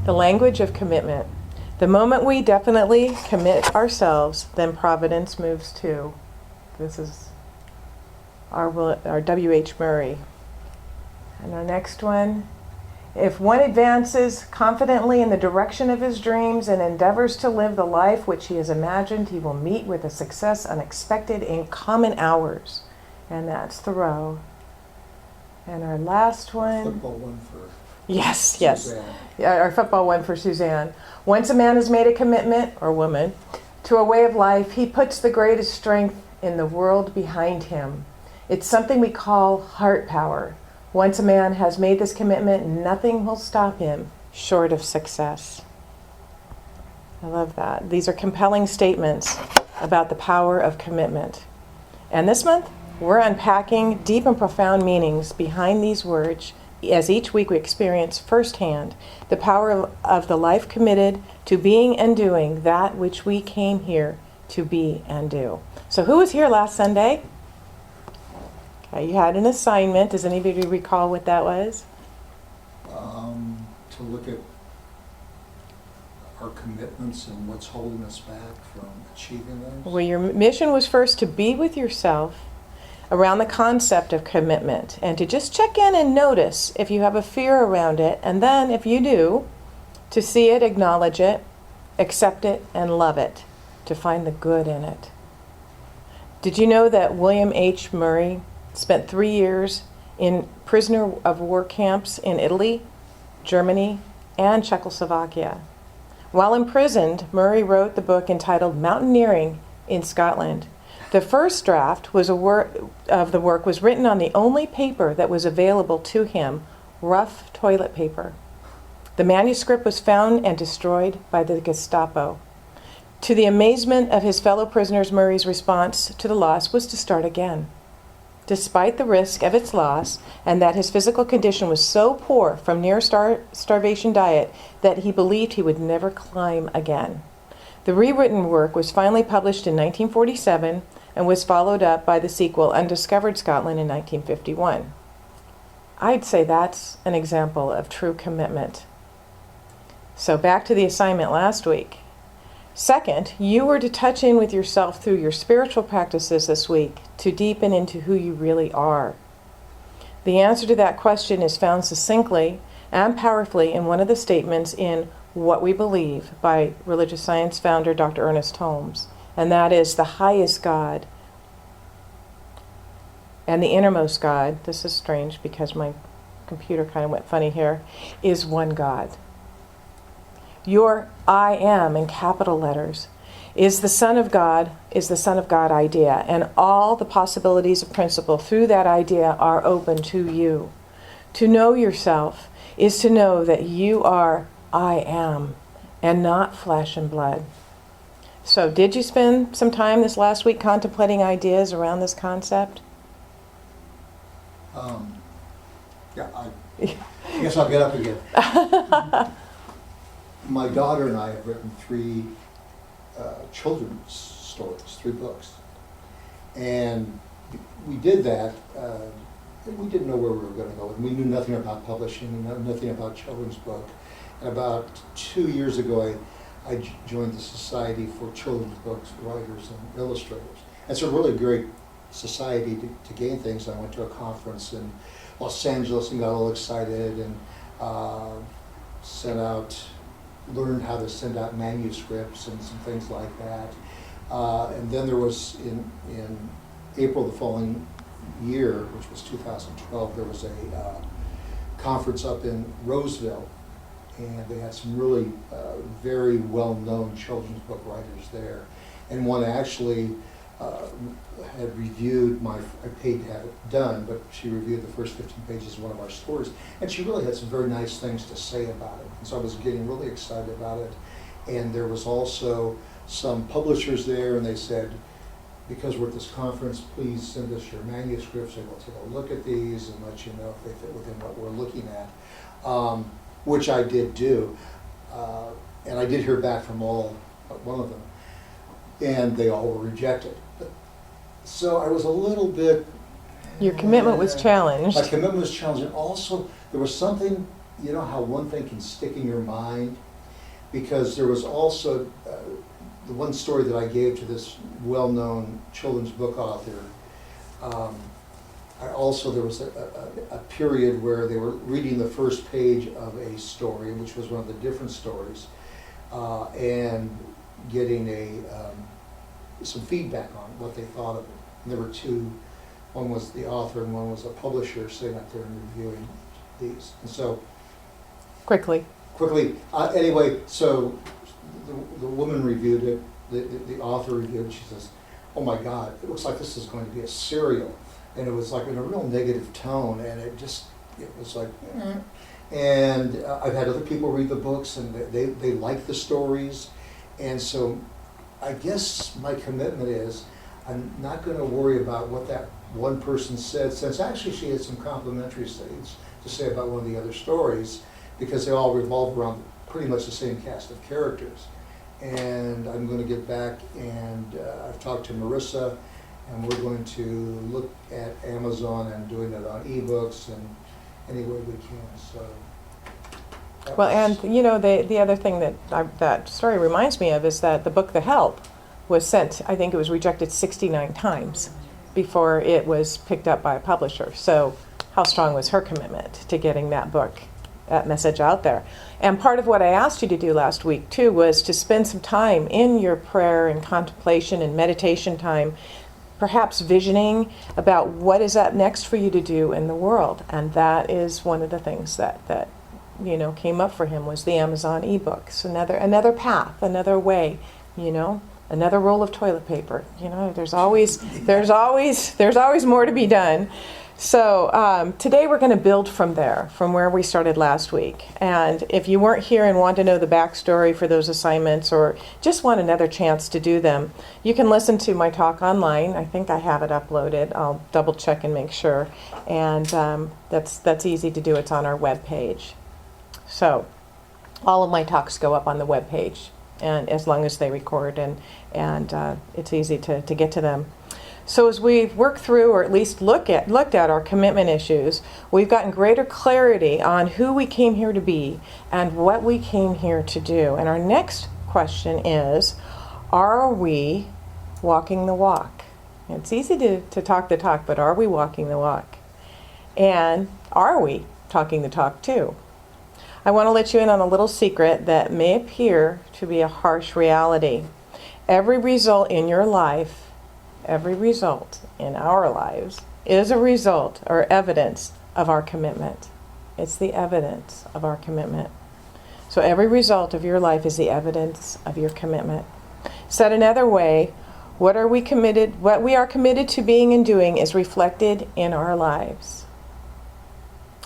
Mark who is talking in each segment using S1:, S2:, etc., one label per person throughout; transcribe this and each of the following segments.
S1: The language of commitment. The moment we definitely commit ourselves, then providence moves too. This is our W.H. Murray. And our next one. If one advances confidently in the direction of his dreams and endeavors to live the life which he has imagined, he will meet with a success unexpected in common hours. And that's Thoreau. And our last one.
S2: Football one for
S1: Yes.
S2: Suzanne.
S1: Yeah, our football one for Suzanne. Once a man has made a commitment, or woman, to a way of life, he puts the greatest strength in the world behind him. It's something we call heart power. Once a man has made this commitment, nothing will stop him short of success. I love that. These are compelling statements about the power of commitment. And this month, we're unpacking deep and profound meanings behind these words as each week we experience firsthand the power of the life committed to being and doing that which we came here to be and do. So who was here last Sunday? Okay, you had an assignment. Does anybody recall what that was?
S2: To look at our commitments and what's holding us back from achieving those.
S1: Well, your mission was first to be with yourself around the concept of commitment and to just check in and notice if you have a fear around it, and then if you do, to see it, acknowledge it, accept it, and love it, to find the good in it. Did you know that William H. Murray spent 3 years in prisoner of war camps in Italy, Germany, and Czechoslovakia? While imprisoned, Murray wrote the book entitled Mountaineering in Scotland. The first draft of the work was written on the only paper that was available to him, rough toilet paper. The manuscript was found and destroyed by the Gestapo. To the amazement of his fellow prisoners, Murray's response to the loss was to start again. Despite the risk of its loss, and that his physical condition was so poor from near-starvation diet that he believed he would never climb again. The rewritten work was finally published in 1947 and was followed up by the sequel Undiscovered Scotland in 1951. I'd say that's an example of true commitment. So back to the assignment last week. Second, you were to touch in with yourself through your spiritual practices this week to deepen into who you really are. The answer to that question is found succinctly and powerfully in one of the statements in What We Believe by religious science founder Dr. Ernest Holmes, and that is the highest God and the innermost God, this is strange because my computer kind of went funny here, is one God. Your I am in capital letters is the Son of God idea, and all the possibilities of principle through that idea are open to you. To know yourself is to know that you are I am and not flesh and blood. So did you spend some time this last week contemplating ideas around this concept?
S2: Yeah, I guess I'll get up again. My daughter and I have written 3 children's stories, 3 books. And we did that. We didn't know where we were going to go. We knew nothing about publishing, nothing about children's book. And about 2 years ago, I joined the Society for Children's Books Writers and Illustrators. It's a really great society to gain things. I went to a conference in Los Angeles and got all excited and learned how to send out manuscripts and some things like that. And then there was, in April the following year, which was 2012, there was a conference up in Roseville, and they had some really very well-known children's book writers there. And one actually had reviewed I paid to have it done, but she reviewed the first 15 pages of one of our stories, and she really had some very nice things to say about it. And so I was getting really excited about it. And there was also some publishers there, and they said, because we're at this conference, please send us your manuscripts, and we'll take a look at these and let you know if they fit within what we're looking at, which I did do. And I did hear back from all but one of them, and they all were rejected. So I was a little bit...
S1: Your commitment was challenged.
S2: My commitment was challenged. And also, there was something you know how one thing can stick in your mind? Because there was also the one story that I gave to this well-known children's book author. There was a period where they were reading the first page of a story, which was one of the different stories, and getting some feedback on what they thought of it. And there were two, one was the author and one was a publisher sitting up there and reviewing these. And so quickly, anyway, so the woman reviewed it, the author reviewed it, she says, "Oh my God, it looks like this is going to be a serial." And it was like in a real negative tone, and it was like, eh. And I've had other people read the books, and they like the stories. And so I guess my commitment is I'm not going to worry about what that one person said, since actually she had some complimentary things to say about one of the other stories, because they all revolve around pretty much the same cast of characters. And I'm going to get back, and I've talked to Marissa, and we're going to look at Amazon and doing it on ebooks and any way we can. So.
S1: Well, and you know, the other thing that story reminds me of is that the book The Help was sent, I think it was rejected 69 times before it was picked up by a publisher. So how strong was her commitment to getting that book, that message out there? And part of what I asked you to do last week too was to spend some time in your prayer and contemplation and meditation time, perhaps visioning about what is up next for you to do in the world. And that is one of the things that you know came up for him, was the Amazon ebooks, another path, another way, you know, another roll of toilet paper. You know, there's always more to be done. So today we're going to build from there, from where we started last week. And if you weren't here and want to know the backstory for those assignments, or just want another chance to do them, you can listen to my talk online. I think I have it uploaded. I'll double check and make sure. And that's easy to do. It's on our webpage. So all of my talks go up on the webpage, and as long as they record, and it's easy to get to them. So as we've worked through, or at least looked at our commitment issues, we've gotten greater clarity on who we came here to be and what we came here to do. And our next question is, are we walking the walk? It's easy to talk the talk, but are we walking the walk? And are we talking the talk too? I want to let you in on a little secret that may appear to be a harsh reality. Every result in your life, every result in our lives, is a result or evidence of our commitment. It's the evidence of our commitment. So every result of your life is the evidence of your commitment. Said another way, what we are committed to being and doing is reflected in our lives.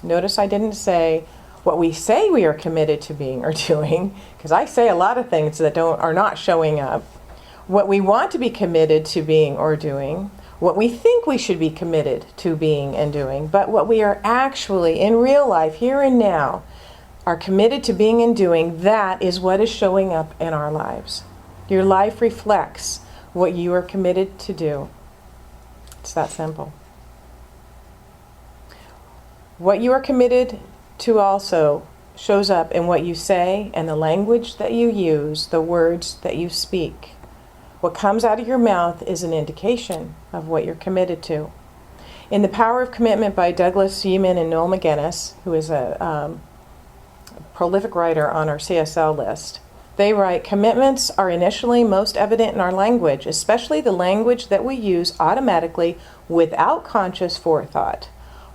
S1: Notice I didn't say what we say we are committed to being or doing, because I say a lot of things that are not showing up. What we want to be committed to being or doing, what we think we should be committed to being and doing, but what we are actually in real life, here and now, are committed to being and doing, that is what is showing up in our lives. Your life reflects what you are committed to do. It's that simple. What you are committed to also shows up in what you say and the language that you use, the words that you speak. What comes out of your mouth is an indication of what you're committed to. In The Power of Commitment by Douglas Yeaman and Noel McGinnis, who is a prolific writer on our CSL list, they write, commitments are initially most evident in our language, especially the language that we use automatically without conscious forethought.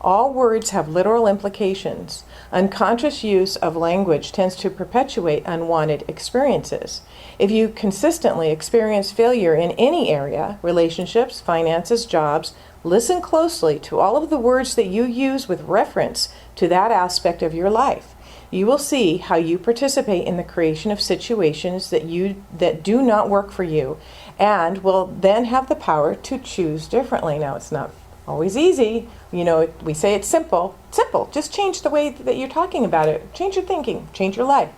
S1: All words have literal implications. Unconscious use of language tends to perpetuate unwanted experiences. If you consistently experience failure in any area, relationships, finances, jobs, listen closely to all of the words that you use with reference to that aspect of your life. You will see how you participate in the creation of situations that do not work for you, and will then have the power to choose differently. Now, it's not always easy. You know, we say it's simple. Simple. Just change the way that you're talking about it. Change your thinking. Change your life.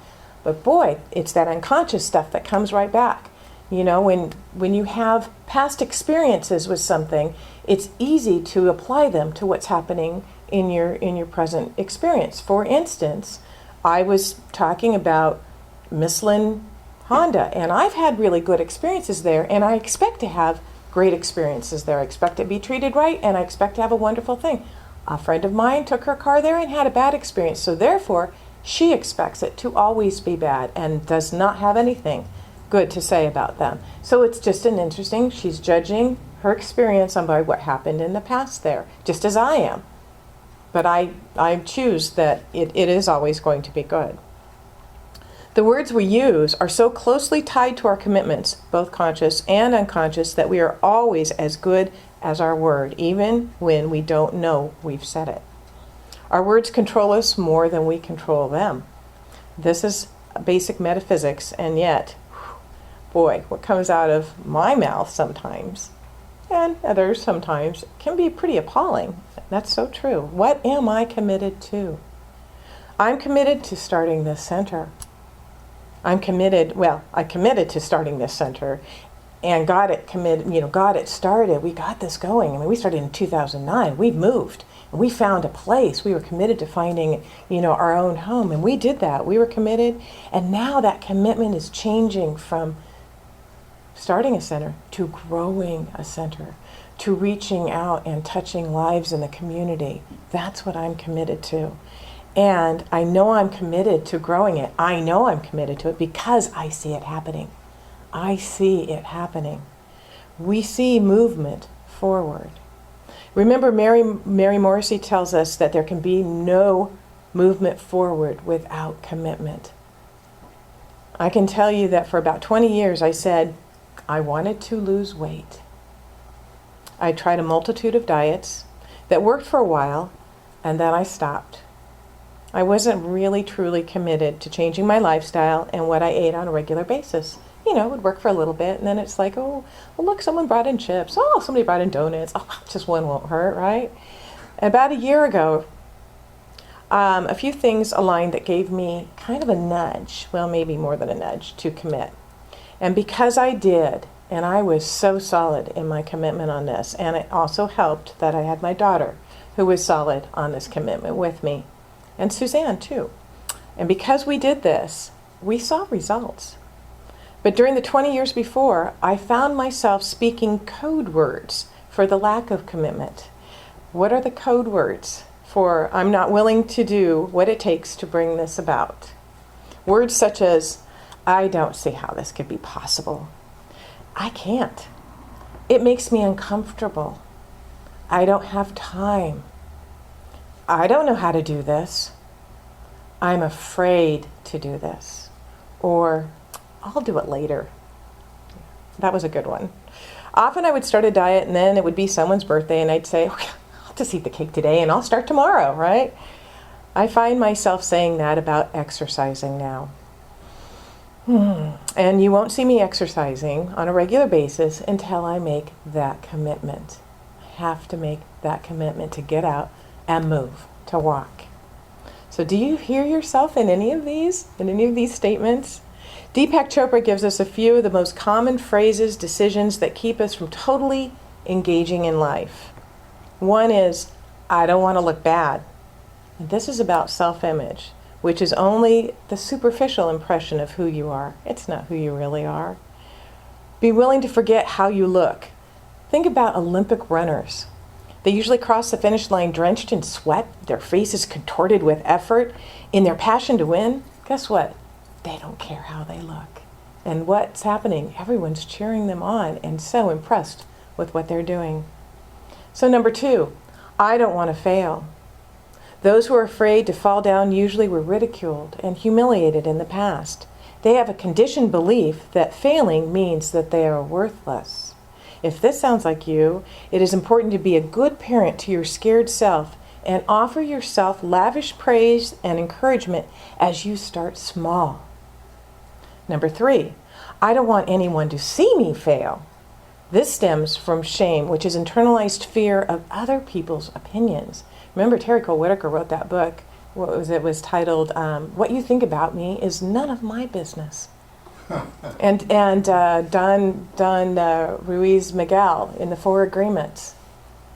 S1: But boy, it's that unconscious stuff that comes right back. You know, when you have past experiences with something, it's easy to apply them to what's happening in your present experience. For instance, I was talking about Michelin Honda, and I've had really good experiences there, and I expect to have great experiences there. I expect to be treated right, and I expect to have a wonderful thing. A friend of mine took her car there and had a bad experience, so therefore she expects it to always be bad and does not have anything good to say about them. So it's just an interesting, she's judging her experience on by what happened in the past there, just as I am. But I choose that it is always going to be good. The words we use are so closely tied to our commitments, both conscious and unconscious, that we are always as good as our word, even when we don't know we've said it. Our words control us more than we control them. This is basic metaphysics, and yet, boy, what comes out of my mouth sometimes, and others sometimes, can be pretty appalling. That's so true. What am I committed to? I'm committed to starting this center. I committed to starting this center and got it started. We got this going. I mean, we started in 2009. We moved and we found a place. We were committed to finding, our own home, and we did that. We were committed, and now that commitment is changing from starting a center to growing a center, to reaching out and touching lives in the community. That's what I'm committed to. And I know I'm committed to growing it. I know I'm committed to it because I see it happening. I see it happening. We see movement forward. Remember, Mary Morrissey tells us that there can be no movement forward without commitment. I can tell you that for about 20 years I said I wanted to lose weight. I tried a multitude of diets that worked for a while, and then I stopped. I wasn't really truly committed to changing my lifestyle and what I ate on a regular basis. It would work for a little bit, and then it's like, oh, well, look, someone brought in chips. Oh, somebody brought in donuts. Oh, just one won't hurt, right? About a year ago, a few things aligned that gave me kind of a nudge, well, maybe more than a nudge, to commit. And because I did, and I was so solid in my commitment on this, and it also helped that I had my daughter who was solid on this commitment with me, and Suzanne too. And because we did this, we saw results. But during the 20 years before, I found myself speaking code words for the lack of commitment. What are the code words for I'm not willing to do what it takes to bring this about? Words such as, I don't see how this could be possible. I can't. It makes me uncomfortable. I don't have time. I don't know how to do this. I'm afraid to do this. Or, I'll do it later. That was a good one. Often I would start a diet and then it would be someone's birthday and I'd say, okay, I'll just eat the cake today and I'll start tomorrow, right? I find myself saying that about exercising now. And you won't see me exercising on a regular basis until I make that commitment. I have to make that commitment to get out and move, to walk. So do you hear yourself in any of these statements? Deepak Chopra gives us a few of the most common phrases, decisions that keep us from totally engaging in life. One is, I don't want to look bad. And this is about self-image, which is only the superficial impression of who you are. It's not who you really are. Be willing to forget how you look. Think about Olympic runners. They usually cross the finish line drenched in sweat, their faces contorted with effort. In their passion to win, guess what? They don't care how they look. And what's happening? Everyone's cheering them on and so impressed with what they're doing. So number 2, I don't want to fail. Those who are afraid to fall down usually were ridiculed and humiliated in the past. They have a conditioned belief that failing means that they are worthless. If this sounds like you, it is important to be a good parent to your scared self and offer yourself lavish praise and encouragement as you start small. Number 3, I don't want anyone to see me fail. This stems from shame, which is internalized fear of other people's opinions. Remember, Terry Cole Whitaker wrote that book. It was titled, What You Think About Me Is None of My Business. and Don Ruiz Miguel in the 4 Agreements.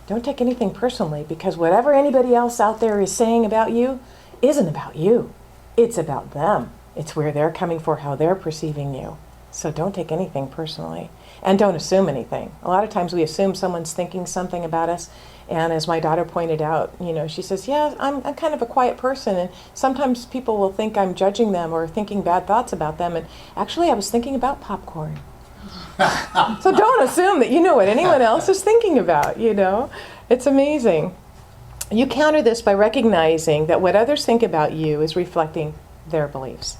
S1: Don't take anything personally, because whatever anybody else out there is saying about you isn't about you. It's about them. It's where they're coming for, how they're perceiving you. So don't take anything personally. And don't assume anything. A lot of times we assume someone's thinking something about us. And as my daughter pointed out, she says, yeah, I'm kind of a quiet person. And sometimes people will think I'm judging them or thinking bad thoughts about them. And actually, I was thinking about popcorn. So don't assume that you know what anyone else is thinking about, It's amazing. You counter this by recognizing that what others think about you is reflecting their beliefs.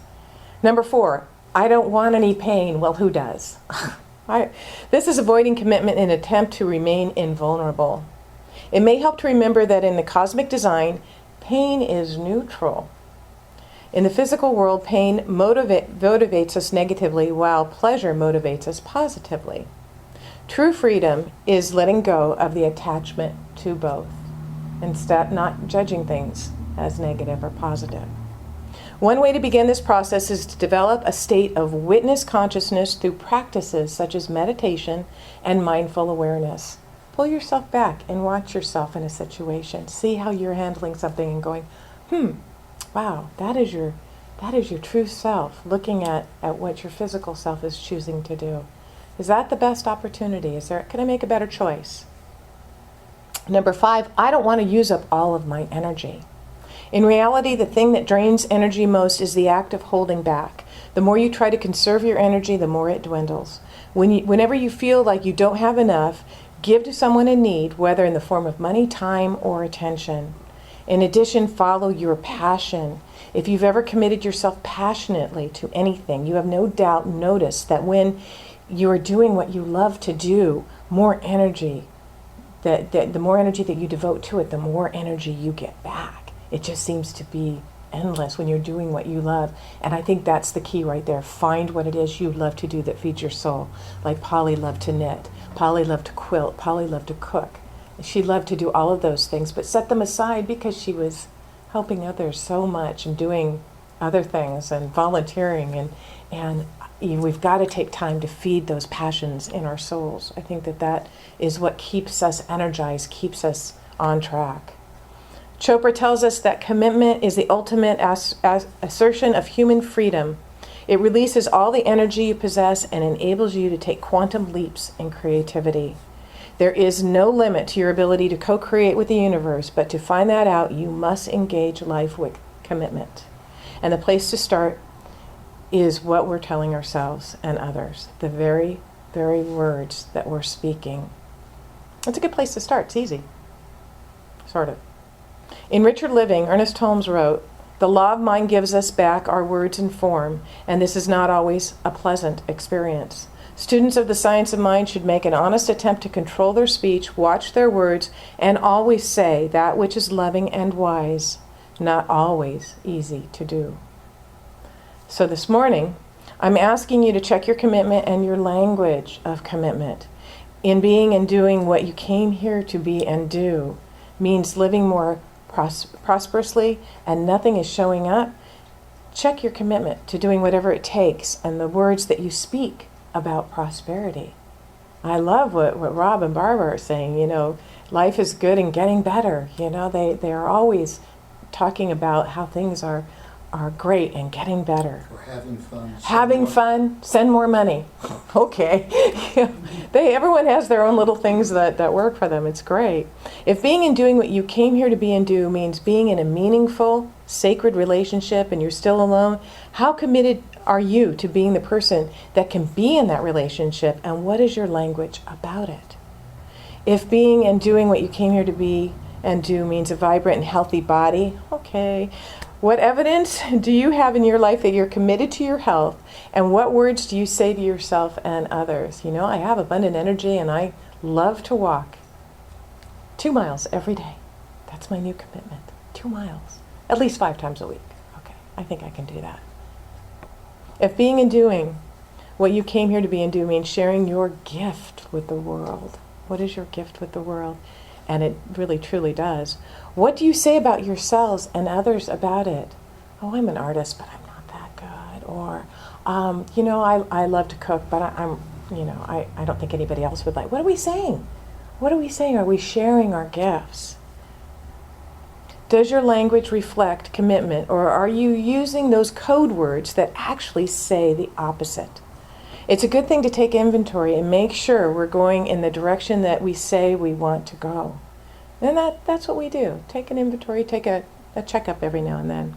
S1: Number 4, I don't want any pain. Well, who does? This is avoiding commitment in an attempt to remain invulnerable. It may help to remember that in the cosmic design, pain is neutral. In the physical world, pain motivates us negatively, while pleasure motivates us positively. True freedom is letting go of the attachment to both, instead not judging things as negative or positive. One way to begin this process is to develop a state of witness consciousness through practices such as meditation and mindful awareness. Pull yourself back and watch yourself in a situation. See how you're handling something and going, wow, that is your true self, looking at what your physical self is choosing to do. Is that the best opportunity? Can I make a better choice? Number 5, I don't want to use up all of my energy. In reality, the thing that drains energy most is the act of holding back. The more you try to conserve your energy, the more it dwindles. Whenever you feel like you don't have enough, give to someone in need, whether in the form of money, time, or attention. In addition, follow your passion. If you've ever committed yourself passionately to anything, you have no doubt noticed that when you are doing what you love to do, more energy, the more energy that you devote to it, the more energy you get back. It just seems to be endless when you're doing what you love. And I think that's the key right there. Find what it is you love to do that feeds your soul. Like Polly loved to knit. Polly loved to quilt. Polly loved to cook. She loved to do all of those things, but set them aside because she was helping others so much and doing other things and volunteering. And we've got to take time to feed those passions in our souls. I think that is what keeps us energized, keeps us on track. Chopra tells us that commitment is the ultimate assertion of human freedom. It releases all the energy you possess and enables you to take quantum leaps in creativity. There is no limit to your ability to co-create with the universe, but to find that out, you must engage life with commitment. And the place to start is what we're telling ourselves and others, the very, very words that we're speaking. That's a good place to start. It's easy, sort of. In Richer Living, Ernest Holmes wrote, "The law of mind gives us back our words and form, and this is not always a pleasant experience. Students of the science of mind should make an honest attempt to control their speech, watch their words, and always say that which is loving and wise, not always easy to do." So this morning, I'm asking you to check your commitment and your language of commitment. In being and doing what you came here to be and do means living more prosperously, and nothing is showing up. Check your commitment to doing whatever it takes and the words that you speak about prosperity. I love what Rob and Barbara are saying. Life is good and getting better. They are always talking about how things are great and getting better.
S2: Or having fun.
S1: Having fun, send more money. Okay. Everyone has their own little things that work for them. It's great. If being and doing what you came here to be and do means being in a meaningful, sacred relationship and you're still alone, how committed are you to being the person that can be in that relationship, and what is your language about it? If being and doing what you came here to be and do means a vibrant and healthy body, okay. What evidence do you have in your life that you're committed to your health, and what words do you say to yourself and others? I have abundant energy and I love to walk 2 miles every day. That's my new commitment. 2 miles. At least 5 times a week. Okay, I think I can do that. If being and doing what you came here to be and do means sharing your gift with the world, what is your gift with the world? And it really, truly does. What do you say about yourselves and others about it? Oh, I'm an artist, but I'm not that good. Or, I love to cook, but I don't think anybody else would like. What are we saying? What are we saying? Are we sharing our gifts? Does your language reflect commitment, or are you using those code words that actually say the opposite? It's a good thing to take inventory and make sure we're going in the direction that we say we want to go. And that's what we do. Take an inventory, take a checkup every now and then.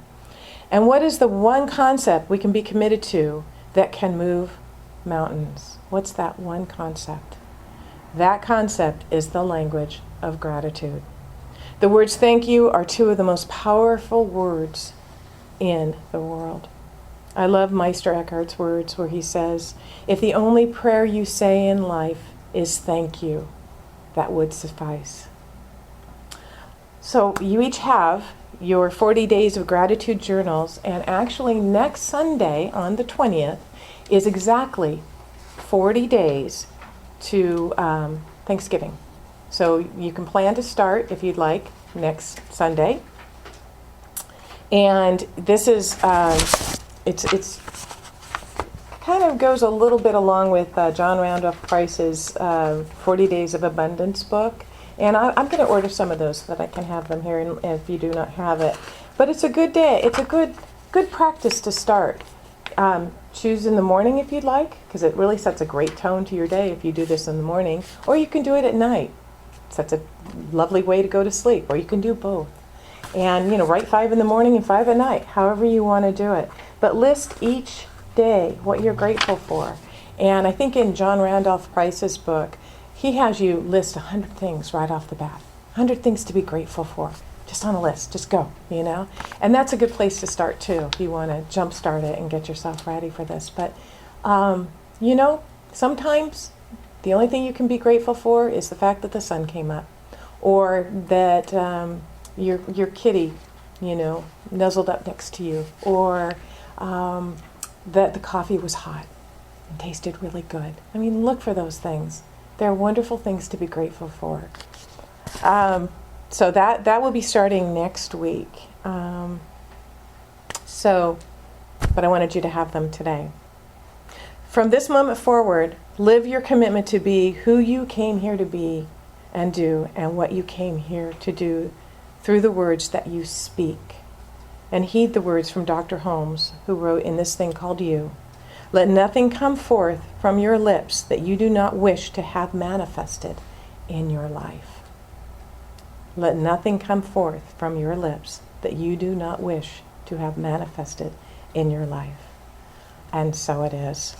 S1: And what is the one concept we can be committed to that can move mountains? What's that one concept? That concept is the language of gratitude. The words thank you are two of the most powerful words in the world. I love Meister Eckhart's words where he says, if the only prayer you say in life is thank you, that would suffice. So you each have your 40 days of gratitude journals, and actually next Sunday on the 20th is exactly 40 days to Thanksgiving. So you can plan to start, if you'd like, next Sunday. And this is, it's kind of goes a little bit along with John Randolph Price's 40 Days of Abundance book. And I'm going to order some of those so that I can have them here if you do not have it. But it's a good day. It's a good practice to start. Choose in the morning if you'd like, because it really sets a great tone to your day if you do this in the morning. Or you can do it at night. Sets a lovely way to go to sleep. Or you can do both. And, write 5 in the morning and 5 at night, however you want to do it. But list each day what you're grateful for. And I think in John Randolph Price's book, he has you list 100 things right off the bat. 100 things to be grateful for. Just on a list. Just go, And that's a good place to start, too, if you want to jumpstart it and get yourself ready for this. But, sometimes the only thing you can be grateful for is the fact that the sun came up. Or that your kitty, nuzzled up next to you. Or that the coffee was hot and tasted really good. I mean, look for those things. They're wonderful things to be grateful for. So that will be starting next week. But I wanted you to have them today. From this moment forward, live your commitment to be who you came here to be and do, and what you came here to do through the words that you speak. And heed the words from Dr. Holmes, who wrote in this thing called You. Let nothing come forth from your lips that you do not wish to have manifested in your life. Let nothing come forth from your lips that you do not wish to have manifested in your life. And so it is.